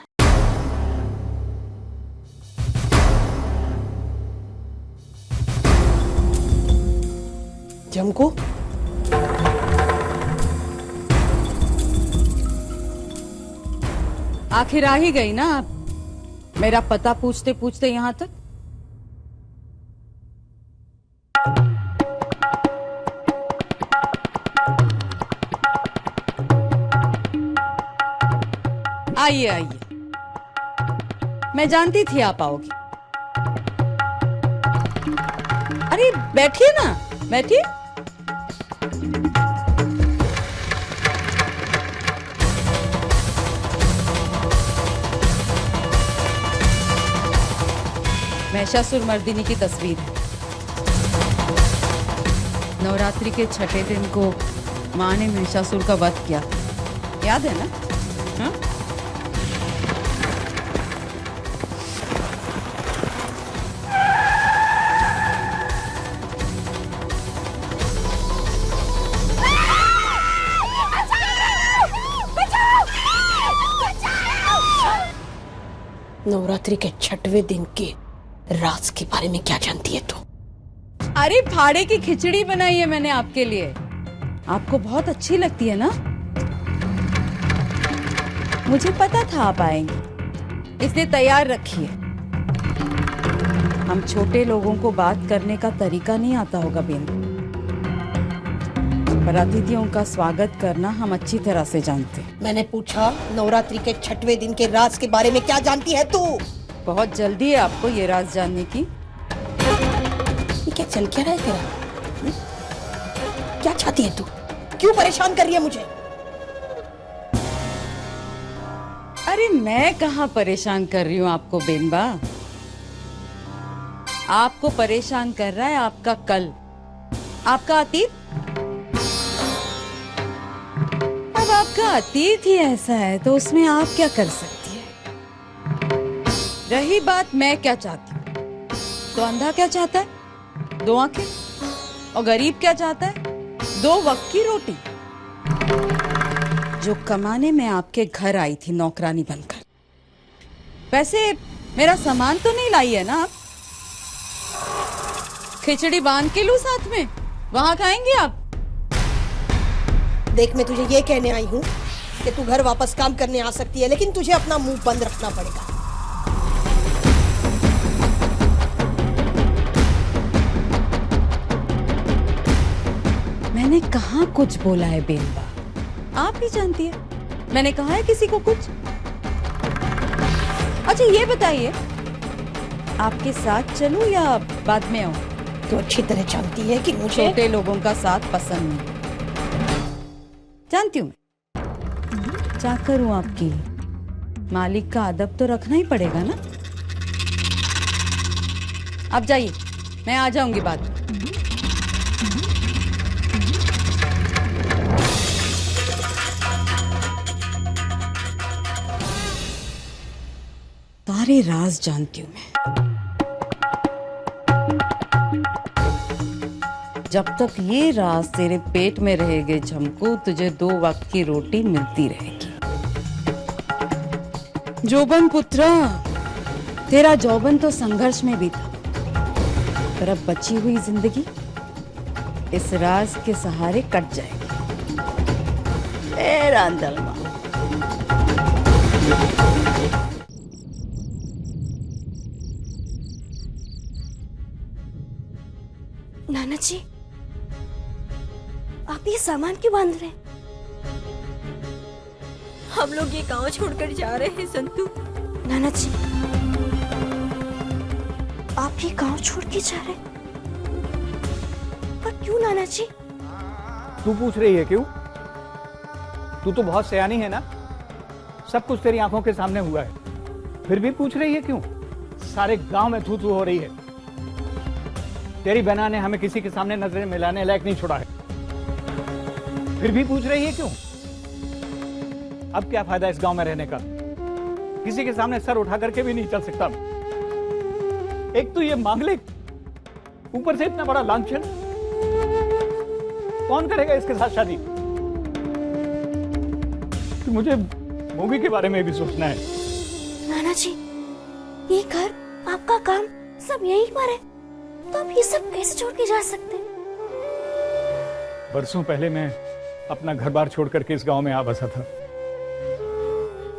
जमको, आखिर आ ही गई ना आप, मेरा पता पूछते पूछते यहाँ तक। आइए आइए, मैं जानती थी आप आओगी। अरे बैठिए ना, बैठिए। महिषासुर मर्दिनी की तस्वीर है। नवरात्रि के छठे दिन को माँ ने महिषासुर का वध किया, याद है ना? हाँ? नवरात्रि के छठवें दिन के राज के बारे में क्या जानती है तू? अरे फाड़े की खिचड़ी बनाई है मैंने आपके लिए, आपको बहुत अच्छी लगती है ना? मुझे पता था आप आएंगे, इसलिए तैयार रखिए। हम छोटे लोगों को बात करने का तरीका नहीं आता होगा बेन, पर अतिथियों का स्वागत करना हम अच्छी तरह से जानते हैं। मैंने पूछा नवरात्रि के छठवें दिन के राज के बारे में क्या जानती है तू? बहुत जल्दी है आपको ये राज जानने की। ये क्या चल क्या रहा है तेरा? क्या चाहती है तू? क्यों परेशान कर रही है मुझे? अरे मैं कहाँ परेशान कर रही हूँ आपको बेनबा। आपको परेशान कर रहा है आपका कल, आपका अतीत। अब आपका अतीत ही ऐसा है तो उसमें आप क्या कर सकती है। रही बात मैं क्या चाहती हूँ, तो अंधा क्या चाहता है? 2 आंखें। और गरीब क्या चाहता है? 2 वक्त की रोटी। जो कमाने में आपके घर आई थी नौकरानी बनकर, वैसे मेरा सामान तो नहीं लाई है ना आप? खिचड़ी बांध के लूं साथ में, वहां खाएंगे आप? देख, मैं तुझे ये कहने आई हूँ कि तू घर वापस काम करने आ सकती है, लेकिन तुझे अपना मुंह बंद रखना पड़ेगा। मैंने कहाँ कुछ बोला है बेनबा, आप ही जानती है। मैंने कहा है किसी को कुछ? अच्छा ये बताइए, आपके साथ चलूं या बाद में आऊं? तो अच्छी तरह जानती है कि मुझे छोटे लोगों का साथ पसंद नहीं। जानती हूँ मैं, चाकर हूं आपकी। मालिक का अदब तो रखना ही पड़ेगा ना। आप जाइए, मैं आ जाऊंगी बाद में। सारे राज जानती हूं मैं। जब तक ये राज तेरे पेट में रहेंगे झमकू, तुझे 2 वक्त की रोटी मिलती रहेगी। जोबन पुत्रा, तेरा जौबन तो संघर्ष में भी था, पर अब बची हुई जिंदगी इस राज के सहारे कट जाएगी। तेरा अंदलमा। नाना जी, आप ये सामान क्यों बांध रहे हैं? हम लोग ये गांव छोड़कर जा रहे हैं संतू। नाना जी, आप ये गांव छोड़ के जा रहे हैं? पर क्यों नाना जी? तू पूछ रही है क्यों? तू तो बहुत सयानी है ना, सब कुछ तेरी आंखों के सामने हुआ है, फिर भी पूछ रही है क्यों? सारे गांव में थू थू हो रही है। तेरी बहना ने हमें किसी के सामने नजरें मिलाने लायक नहीं छोड़ा है, फिर भी पूछ रही है क्यों? अब क्या फायदा इस गांव में रहने का? किसी के सामने सर उठा करके भी नहीं चल सकता। एक तो ये मांगलिक, ऊपर से इतना बड़ा लांछन। कौन करेगा इसके साथ शादी? तो मुझे मूवी के बारे में भी सोचना है। नाना जी, ये घर, आपका काम सब यहीं पर है, तो आप ये सब कैसे छोड़ के जा सकते हैं? बरसों पहले मैं अपना घर बार छोड़ करके इस गांव में आ बसा था।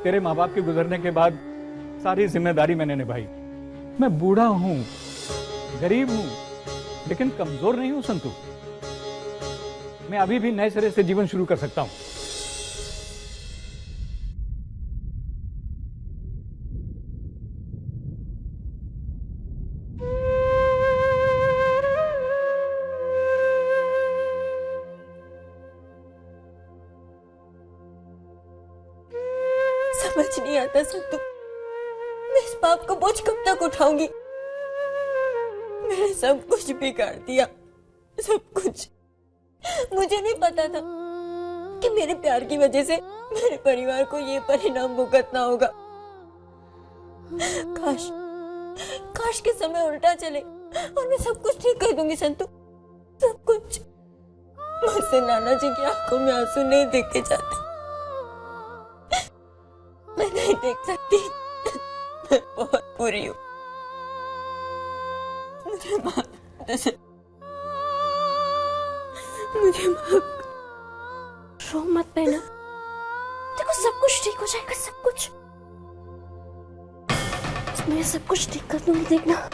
तेरे माँ बाप के गुजरने के बाद सारी जिम्मेदारी मैंने निभाई। मैं बूढ़ा हूं, गरीब हूं, लेकिन कमजोर नहीं हूं संतू। मैं अभी भी नए सिरे से जीवन शुरू कर सकता हूं। समझ नहीं आता संतू, मैं इस पाप को बोझ कब तक उठाऊंगी? मैंने सब कुछ बिगाड़ दिया, सब कुछ। मुझे नहीं पता था कि मेरे प्यार की वजह से मेरे परिवार को ये परिणाम भुगतना होगा। काश काश के समय उल्टा चले और मैं सब कुछ ठीक कर दूंगी संतू, सब कुछ। मुझसे नाना जी की आंखों में आंसू नहीं देखे जाते, मैं नहीं देख सकती। मैं बहुत बुरी हूँ, मुझे माफ कर, मुझे माफ। रो मत बहना, देखो सब कुछ ठीक हो जाएगा, सब कुछ। मैं सब कुछ ठीक कर दूंगी, देखना।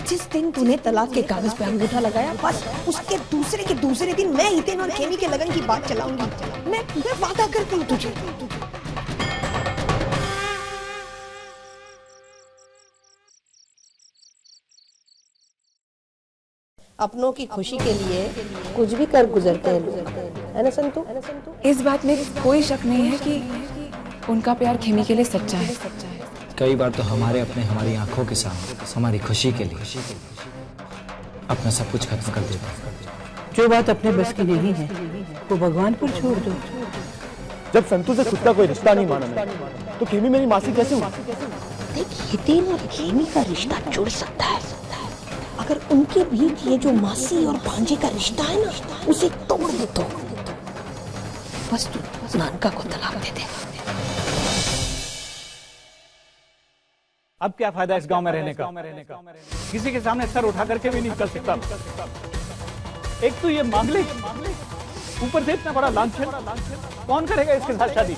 जिस दिन तूने तलाक के कागज पे अंगूठा लगाया, बस उसके दूसरे दिन मैं हितेन और खेमी के लगन की बात चलाऊंगी। मैं वादा करती हूँ तुझे। अपनों की खुशी के लिए कुछ भी कर गुजरते हैं लोग, है ना संतू? इस बात में कोई शक नहीं है कि उनका प्यार खेमी के लिए सच्चा है। कई बार तो हमारे अपने हमारी आंखों के सामने हमारी खुशी के लिए अपना सब कुछ खत्म कर देते हैं। जो बात अपने बस की नहीं है वो भगवान पर छोड़ दो। जब संतू से खुद का कोई रिश्ता नहीं माना मैंने, तो खेमी मेरी मासी कैसे हुई? देख, हितेन और खेमी का रिश्ता जुड़ सकता है अगर उनके बीच ये जो मासी और भांजे का रिश्ता है ना, उसे तोड़ दे तो बस तू नानका को तलाक दे दे। अब क्या फायदा इस गांव में रहने का? किसी के सामने सर उठा करके भी नहीं निकल सकता। एक तो ये मामले, ऊपर से इतना बड़ा लांछन, कौन करेगा इसके साथ शादी?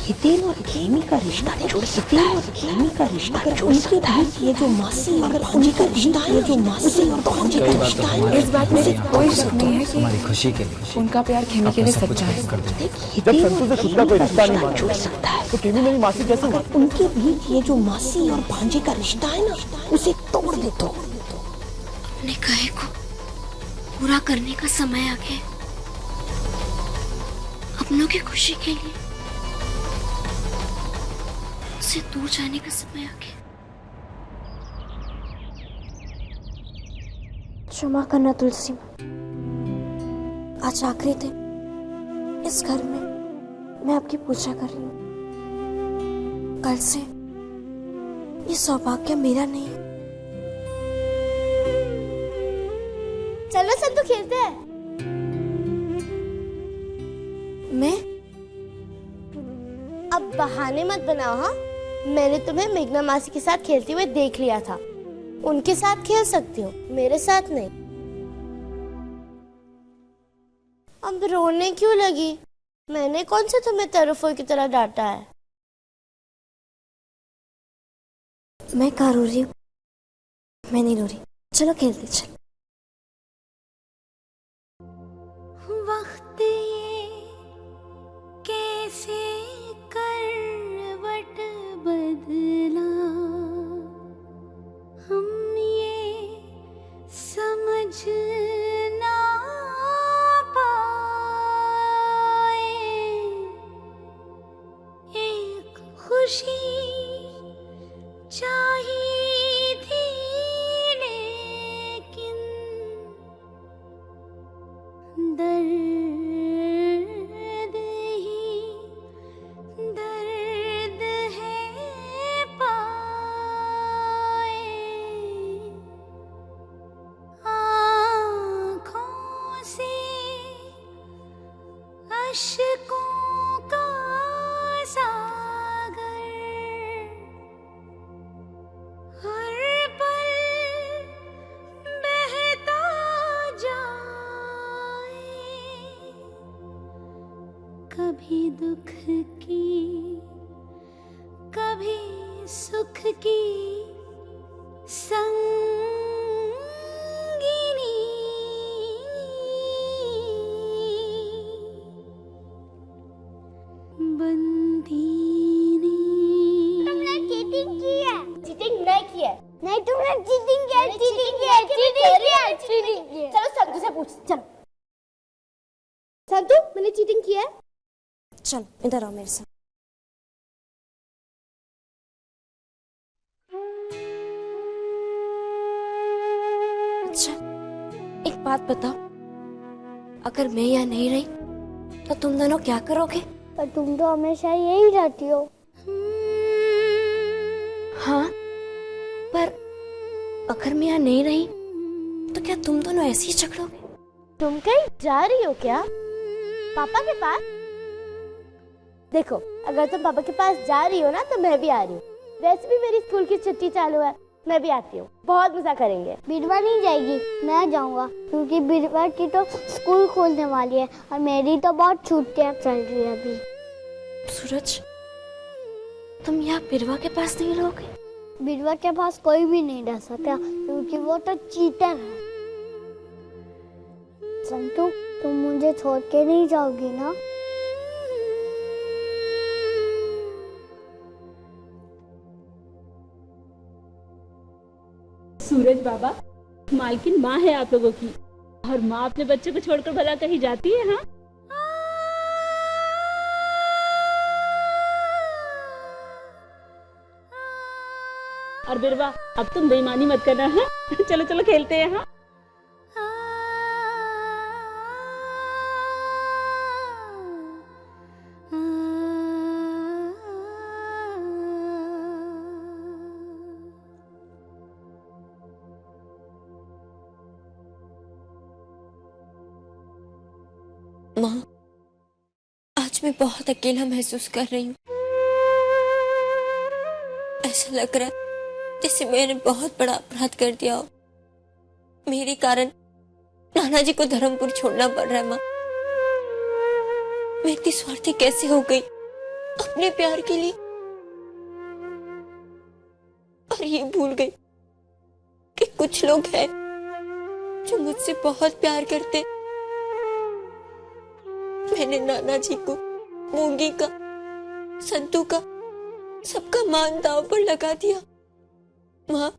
हितेन और खेमी का रिश्ता जुड़ सकता है। और खेमी का रिश्ता अगर उनके बीच ये जो मासी और भांजे का रिश्ता है, ये जो मासी और भांजे का रिश्ता है, इस बात में कोई शक नहीं है कि हमारी खुशी के लिए उनका प्यार खेमी के लिए सच्चा है। जब संतू से खुद का कोई रिश्ता नहीं माना जुड़ सकता है तो खेमी मेरी मासी कैसे हुई? अगर उनके बीच ये जो मासी और भांजे का रिश्ता है ना, उसे तोड़ दे तो अपने कहे को पूरा करने का समय आ गया। अपनों की खुशी के लिए उससे दूर जाने का समय आ गया। क्षमा करना तुलसी माँ, आज आखिरी दिन इस घर में मैं आपकी पूजा कर रही हूँ। कल से ये सौभाग्य मेरा नहीं है। चलो संतू खेलते हैं। मैं अब बहाने मत बनाओ। हाँ, मैंने तुम्हें मेघना मासी के साथ खेलते हुए देख लिया था। उनके साथ खेल सकती हो, मेरे साथ नहीं। अब रोने क्यों लगी? मैंने कौन से तुम्हें तरफों की तरह डांटा है? मैं कहाँ रो रही हूँ? मैं नहीं रो रही। चलो खेलते चलो। वक्त ये कैसे करवट बदला, हम ये समझ ना पाए। एक खुशी चाहिए थी लेकिन दर्द ही दर्द है पाए। आँखों से अश्कों का सागर हर पल बहता जाए। कभी दुख की कभी सुख की संगिनी बंदीनी। तुमने चीटिंग की है? चीटिंग नहीं की है। नहीं, तुमने चीटिंग की है। चीटिंग की है। चीटिंग की है। चलो संतू से पूछ। चलो संतू, मैंने चीटिंग की है? चलो इधर आओ मेरे साथ। अच्छा, एक बात बताओ, अगर मैं यहाँ नहीं रही तो तुम दोनों क्या करोगे? पर तुम तो हमेशा यही रहती हो। हाँ, पर अगर मैं यहाँ नहीं रही तो क्या तुम दोनों ऐसे ही झगड़ोगे? तुम कहीं जा रही हो क्या? पापा के पास? देखो, अगर तुम पापा के पास जा रही हो ना तो मैं भी आ रही हूँ। वैसे भी मेरी स्कूल की छुट्टी चालू है, मैं भी आती हूँ। बहुत मजा करेंगे। बीरवा नहीं जाएगी, मैं जाऊँगा, क्योंकि बीरवा की तो स्कूल खोलने वाली है और मेरी तो बहुत छुट्टियाँ चल रही है अभी। सूरज, तुम यहाँ बिरवा के पास नहीं रहोगे? बिरवा के पास कोई भी नहीं रह सकता, क्योंकि वो तो चीटर है। संतू, तुम मुझे छोड़ के नहीं जाओगी ना? सूरज बाबा, मालकिन माँ है आप लोगों की। और माँ अपने बच्चे को छोड़कर भला कहीं जाती है? हाँ, और बिरवा अब तुम बेईमानी मत करना है। चलो चलो खेलते हैं। हाँ, माँ, आज मैं बहुत अकेला महसूस कर रही हूँ। ऐसा लग रहा है जैसे मैंने बहुत बड़ा अपराध कर दिया हो। मेरे कारण नाना जी को धर्मपुर छोड़ना पड़ रहा है। माँ, मैं इतनी स्वार्थी कैसे हो गई अपने प्यार के लिए, और ये भूल गई कि कुछ लोग हैं जो मुझसे बहुत प्यार करते। मैंने नाना जी को, मूंगी का, संतू का, सबका मान दांव पर लगा दिया। माँ,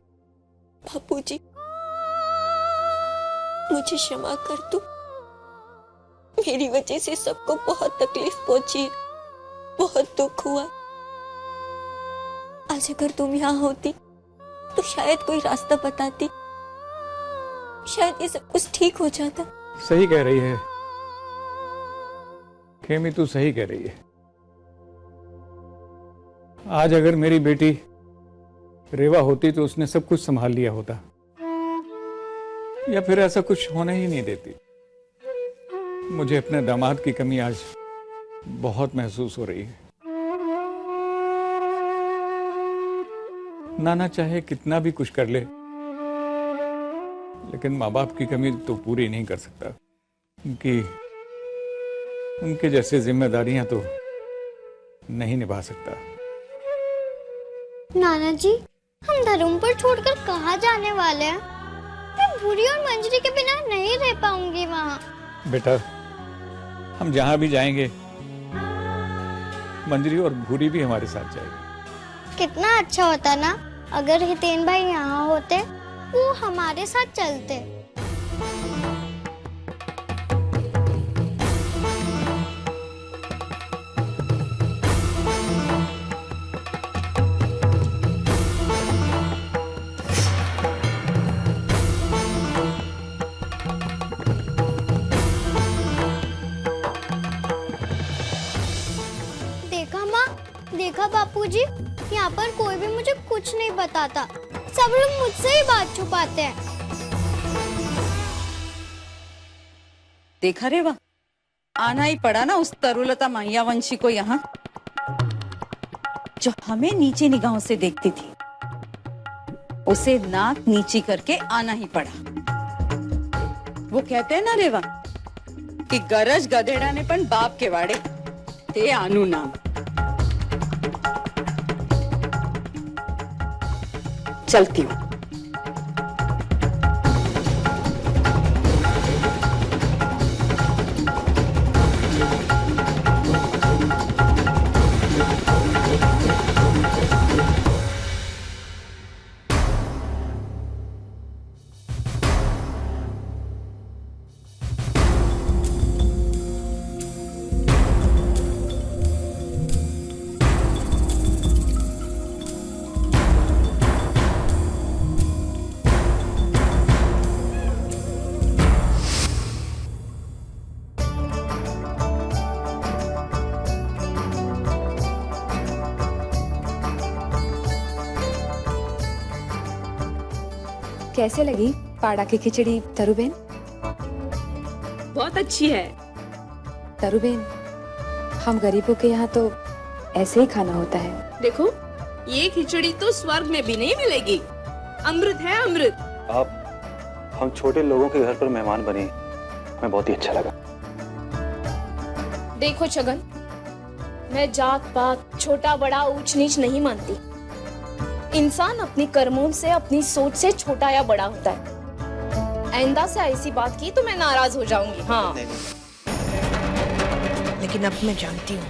बापूजी, मुझे क्षमा कर दो। मेरी वजह से सबको बहुत तकलीफ पहुंची है, बहुत दुख हुआ। आज अगर तुम यहाँ होती तो शायद कोई रास्ता बताती, शायद ये सब कुछ ठीक हो जाता। सही कह रही है खेमी, तू सही कह रही है। आज अगर मेरी बेटी रेवा होती तो उसने सब कुछ संभाल लिया होता, या फिर ऐसा कुछ होने ही नहीं देती। मुझे अपने दामाद की कमी आज बहुत महसूस हो रही है। नाना चाहे कितना भी कुछ कर ले, लेकिन माँ बाप की कमी तो पूरी नहीं कर सकता। उनके जैसे जिम्मेदारियां तो नहीं निभा सकता। नाना जी, हम धर्मपुर छोड़कर कहाँ जाने वाले हैं? मैं भूरी और मंजरी के बिना नहीं रह पाऊंगी वहाँ। बेटा, हम जहाँ भी जाएंगे मंजरी और भूरी भी हमारे साथ जाएगी। कितना अच्छा होता ना अगर हितेन भाई यहाँ होते, वो हमारे साथ चलते। देखा बापूजी, यहाँ पर कोई भी मुझे कुछ नहीं बताता, सब लोग मुझसे ही बात छुपाते हैं। देखा रेवा, आना ही पड़ा ना उस तरुलता माहियावंशी को यहाँ, जो हमें नीचे निगाहों से देखती थी। उसे नाक नीची करके आना ही पड़ा। वो कहते हैं ना रेवा कि गरज गधेड़ा ने पण बाप के वाड़े ते आनू नाम। चलती हूँ। कैसे लगी पाड़ा की खिचड़ी तरुबेन? बहुत अच्छी है। तरुबेन, हम गरीबों के यहाँ तो ऐसे ही खाना होता है। देखो, ये खिचड़ी तो स्वर्ग में भी नहीं मिलेगी। अमृत है, अमृत। आप हम छोटे लोगों के घर पर मेहमान बने, हमें बहुत ही अच्छा लगा। देखो छगन, मैं जात पात, छोटा बड़ा, ऊंच नीच नहीं मानती। इंसान अपने कर्मों से, अपनी सोच से छोटा या बड़ा होता है। आइंदा से ऐसी बात की तो मैं नाराज हो जाऊंगी। हाँ, लेकिन अब मैं जानती हूँ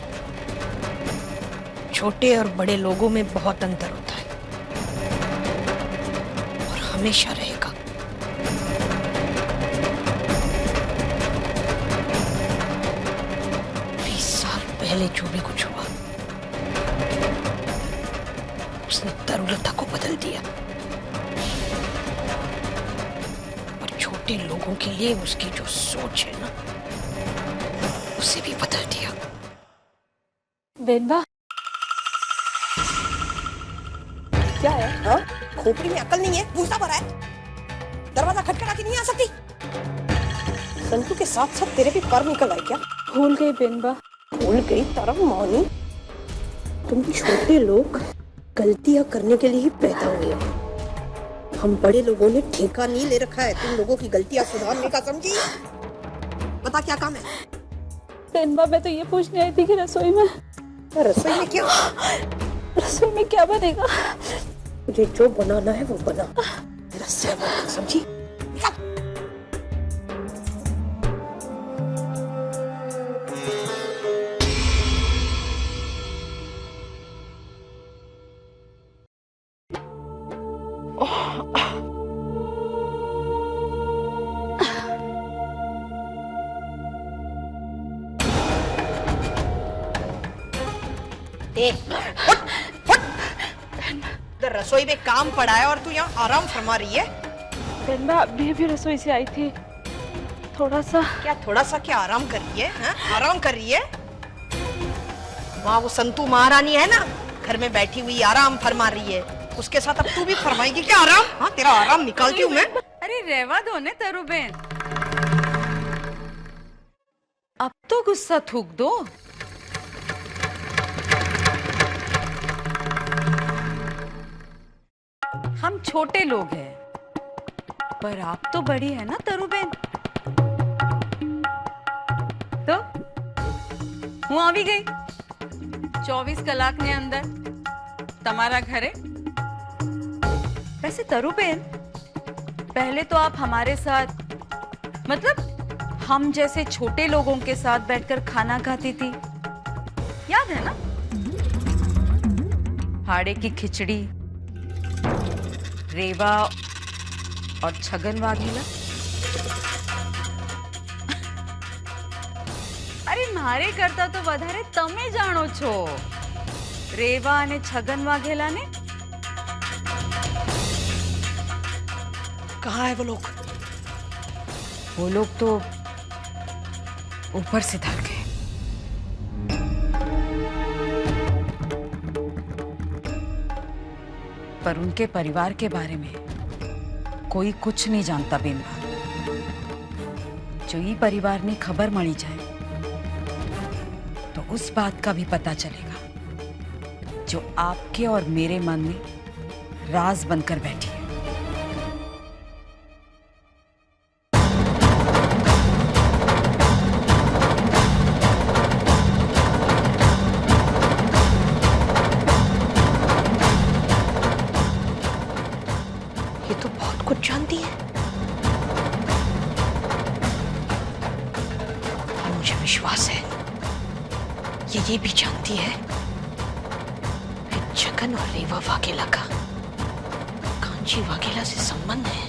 छोटे और बड़े लोगों में बहुत अंतर होता है, और हमेशा रहेगा। पहले जो भी कुछ हुआ उसने तरुलता को बदल दिया और छोटे लोगों के लिए उसकी जो सोच है ना उसे भी बदल दिया। बेनबा क्या है? हाँ? खोपड़ी में अकल नहीं है, भूसा भरा है, दरवाजा खटखटा के नहीं आ सकती? संतू के साथ साथ तेरे भी पर निकल आए क्या? भूल गई बेनबा। भूल गई तरफ मौनी। तुम छोटे लोग गलतियां करने के लिए ही पैदा हुए हो। हम बड़े लोगों ने ठेका नहीं ले रखा है तुम लोगों की गलतियां सुधारने का, समझी? बता क्या काम है? बेनबा मैं तो ये पूछने आई थी कि रसोई में क्या? रसोई में क्या बनेगा? मुझे जो बनाना है वो बना, मेरा सेवा, समझी? रसोई में काम पड़ा है और तू यहाँ आराम फरमा रही है? बेनबा अभी भी रसोई से आई थी, थोड़ा सा। थोड़ा सा क्या आराम कर रही है? हा? आराम कर रही है? वहाँ वो संतू महारानी है ना, घर में बैठी हुई आराम फरमा रही है, उसके साथ अब तू भी फरमाएगी क्या आराम? हाँ, तेरा आराम निकालती हूँ मैं। अरे रहवा दो ने तरुबेन, अब तो गुस्सा थूक दो। हम छोटे लोग हैं, पर आप तो बड़ी है ना तरुबेन। तो હું આવી ગઈ 24 કલાકને અંદર તમારા ઘરે। वैसे तरुबेन, पहले तो आप हमारे साथ, मतलब हम जैसे छोटे लोगों के साथ बैठकर खाना खाती थी, याद है ना? हाड़े की खिचड़ी, रेवा और छगन वाघेला। अरे मारे करता तो વધારે તમે જાણો છો। રેવા અને છગન વાઘેલા ને कहाँ है वो लोग? वो लोग तो ऊपर से धर गए। पर उनके परिवार के बारे में कोई कुछ नहीं जानता बेनबा। जो ये परिवार ने खबर मળી जाए तो उस बात का भी पता चलेगा जो आपके और मेरे मन में राज बनकर बैठी है। ये तो बहुत कुछ जानती है। और मुझे विश्वास है ये भी जानती है कि छगन और रेवा वाघेला का कांची वाघेला से संबंध है।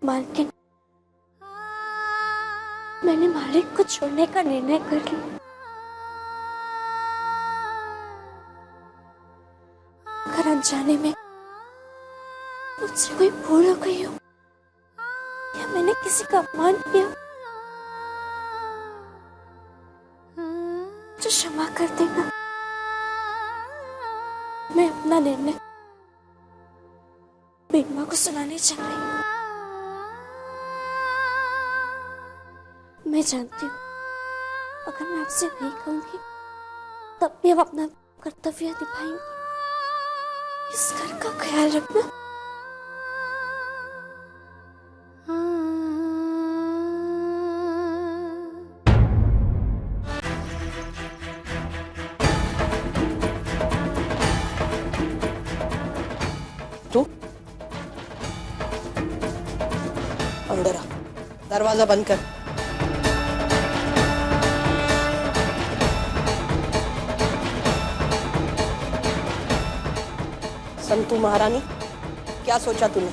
मालकिन, मैंने मालिक को छोड़ने का निर्णय कर लिया। अगर अनजाने में मुझसे कोई भूल हो गई हो या मैंने किसी का अपमान किया, तो क्षमा कर देना। मैं अपना निर्णय बेनमा को सुनाने चल रही हूँ। मैं जानती हूँ अगर मैं आपसे नहीं कहूंगी तब भी हम अपना कर्तव्य निभाएंगे। इस घर का ख्याल रखना। तू अंदर आ, दरवाजा बंद कर। संतू महारानी, क्या सोचा तूने?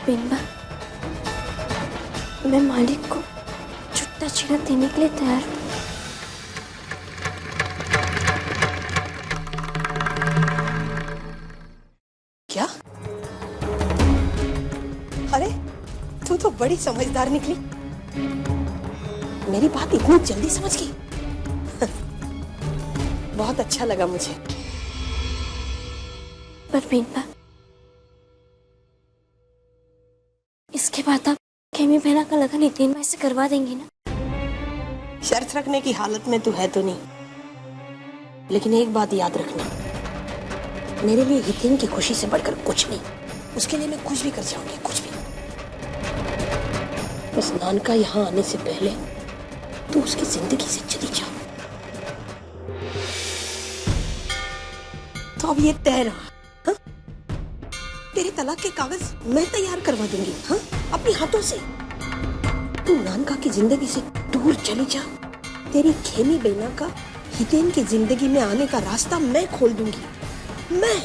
बेनमा, मैं मालिक को छुट्टा छीना देने के लिए तैयार हूँ। क्या? अरे तू तो बड़ी समझदार निकली। मेरी बात इतनी जल्दी समझ गई। बहुत अच्छा लगा मुझे। पर बेनमा, इसके बाद आप खेमी बहना का लगन हितेन भाई से करवा देंगी ना? शर्त रखने की हालत में तू है तो नहीं, लेकिन एक बात याद रखना, मेरे लिए हितेन की खुशी से बढ़कर कुछ नहीं। उसके लिए मैं कुछ भी कर जाऊंगी, कुछ भी। बस नानका यहाँ आने से पहले तू उसकी जिंदगी से चली जा। तो अब ये तय रहा, हाँ? तेरे तलाक के कागज मैं तैयार करवा दूंगी, हाँ? अपने हाथों से। तू नानका की जिंदगी से दूर चली जा। तेरी खेमी बेना का हितेन की जिंदगी में आने का रास्ता मैं खोल दूंगी। मैं